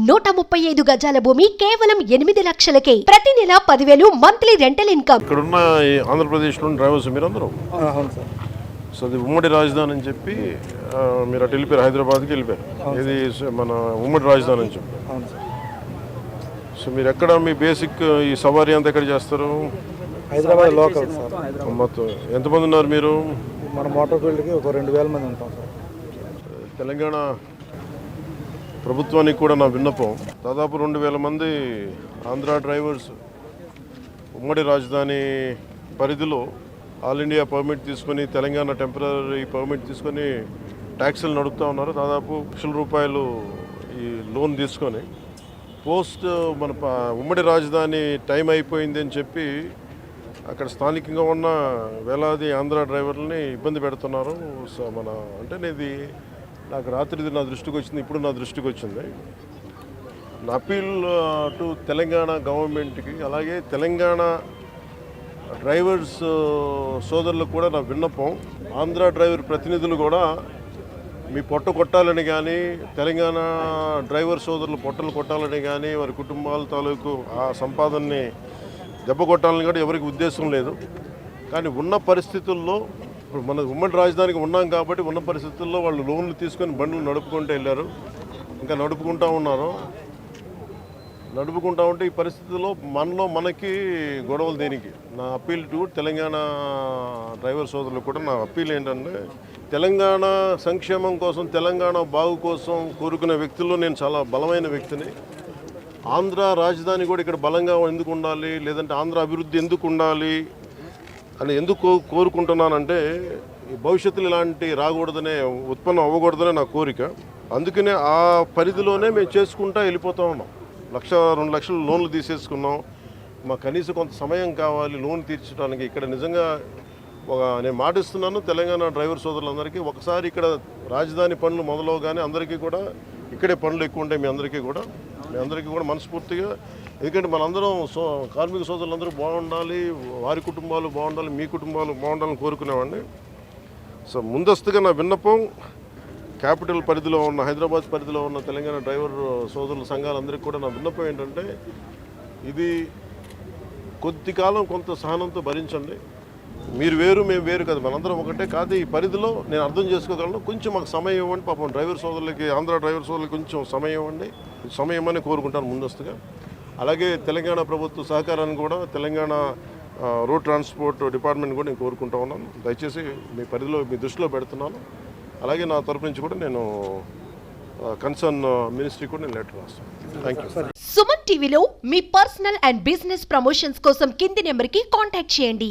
135 గజాల భూమి కేవలం 8 లక్షలకే. ప్రతి నెల 10,000 మంత్లీ రెంటల్ ఇన్కమ్. ఇక్కడున్న ఆంధ్రప్రదేశ్లో డ్రైవర్స్ మీరందరూ అవును సార్. సో అది ఉమ్మడి రాజధాని అని చెప్పి మీరు అటు వెళ్ళిపోయారు, హైదరాబాద్కి వెళ్ళిపోయారు. ఇది మన ఉమ్మడి రాజధాని అని చెప్పి. అవును సార్. సో మీరు ఎక్కడ మీ బేసిక్ ఈ సవారీ అంతా ఎక్కడ చేస్తారు? Hyderabad local sir. మొత్తం ఎంతమంది ఉన్నారు మీరు? మన మోటార్ ఫీల్డ్కి ఒక 2,000 మంది ఉంటాం సార్. తెలంగాణ ప్రభుత్వానికి కూడా నా విన్నపం, దాదాపు 2,000 మంది ఆంధ్ర డ్రైవర్స్ ఉమ్మడి రాజధాని పరిధిలో ఆల్ ఇండియా పర్మిట్ తీసుకొని, తెలంగాణ టెంపరీ పర్మిట్ తీసుకొని ట్యాక్సీలు నడుపుతూ ఉన్నారు. దాదాపు ₹1,00,000 ఈ లోన్ తీసుకొని పోస్ట్ మన ఉమ్మడి రాజధాని టైం అయిపోయింది అని చెప్పి అక్కడ స్థానికంగా ఉన్న వేలాది ఆంధ్ర డ్రైవర్లని ఇబ్బంది పెడుతున్నారు. సో మన అంటే ఇది నాకు రాత్రి నా దృష్టికి వచ్చింది, ఇప్పుడు నా దృష్టికి వచ్చింది. నా అప్పీల్ టు తెలంగాణ గవర్నమెంట్కి, అలాగే తెలంగాణ డ్రైవర్స్ సోదరులకు కూడా నా విన్నపం, ఆంధ్ర డ్రైవర్ ప్రతినిధులు కూడా మీ పొట్ట కొట్టాలని కానీ, తెలంగాణ డ్రైవర్ సోదరులు పొట్టలు కొట్టాలని కానీ, వారి కుటుంబాల తాలూకు ఆ సంపాదనని దెబ్బ కొట్టాలని కూడా ఎవరికి ఉద్దేశం లేదు. కానీ ఉన్న పరిస్థితుల్లో ఇప్పుడు మన ఉమ్మడి రాజధానికి ఉన్నాం కాబట్టి ఉన్న పరిస్థితుల్లో వాళ్ళు లోన్లు తీసుకొని బండ్లు నడుపుకుంటూ వెళ్ళారు, ఇంకా నడుపుకుంటూ ఉన్నారు. నడుపుకుంటూ ఉంటే ఈ పరిస్థితుల్లో మనకి గొడవలు దేనికి? నా అప్పీల్ టు తెలంగాణ డ్రైవర్ సోదరులకు కూడా నా అప్పీల్ ఏంటంటే, తెలంగాణ సంక్షేమం కోసం, తెలంగాణ బాగు కోసం కోరుకునే వ్యక్తుల్లో నేను చాలా బలమైన వ్యక్తిని. ఆంధ్ర రాజధాని కూడా ఇక్కడ బలంగా ఎందుకు ఉండాలి, లేదంటే ఆంధ్ర అభివృద్ధి ఎందుకు ఉండాలి అని ఎందుకు కోరుకుంటున్నానంటే, భవిష్యత్తులో ఇలాంటి రాకూడదనే, ఉత్పన్నం అవ్వకూడదనే నా కోరిక. అందుకనే ఆ పరిధిలోనే మేము చేసుకుంటూ వెళ్ళిపోతూ ఉన్నాం. 1,00,000-2 లక్షలు లోన్లు తీసేసుకున్నాం. మాకు కనీసం కొంత సమయం కావాలి లోన్ తీర్చడానికి. ఇక్కడ నిజంగా నేను మాటిస్తున్నాను తెలంగాణ డ్రైవర్ సోదరులందరికీ, ఒకసారి ఇక్కడ రాజధాని పనులు మొదలవగానే అందరికీ కూడా ఇక్కడే పనులు ఎక్కువ ఉంటాయి. మీ అందరికీ కూడా మనస్ఫూర్తిగా, ఎందుకంటే మనందరం కార్మిక సోదరులందరూ బాగుండాలి, వారి కుటుంబాలు బాగుండాలి, మీ కుటుంబాలు బాగుండాలని కోరుకునేవాడిని. సో ముందస్తుగా నా విన్నపం, క్యాపిటల్ పరిధిలో ఉన్న, హైదరాబాద్ పరిధిలో ఉన్న తెలంగాణ డ్రైవర్ సోదరుల సంఘాలందరికీ కూడా నా విన్నపం ఏంటంటే, ఇది కొద్ది కాలం కొంత సహనంతో భరించండి. మీరు వేరు, మేము వేరు కదా, మనందరం ఒకటే కాదు. ఈ పరిధిలో నేను అర్థం చేసుకోగలను, కొంచెం మాకు సమయం ఇవ్వండి. పాపం డ్రైవర్ సోదరులకి, ఆంధ్ర డ్రైవర్ సోదరులకి కొంచెం సమయం ఇవ్వండి. సమయం అని కోరుకుంటాను ముందస్తుగా. అలాగే తెలంగాణ ప్రభుత్వ సహకారాన్ని కూడా, తెలంగాణ రోడ్ ట్రాన్స్పోర్ట్ డిపార్ట్మెంట్ కూడా నేను కోరుకుంటా ఉన్నాను. దయచేసి మీ పరిధిలో, మీ దృష్టిలో పెడుతున్నాను. అలాగే నా తరపు నుంచి కూడా నేను కన్సర్న్ మినిస్ట్రీ కూడా నేను లెటర్ రాస్తాను. Thank you. సుమన్ టీవీలో మీ పర్సనల్ అండ్ బిజినెస్ ప్రమోషన్స్ కోసం కింది నెంబర్కి కాంటాక్ట్ చేయండి.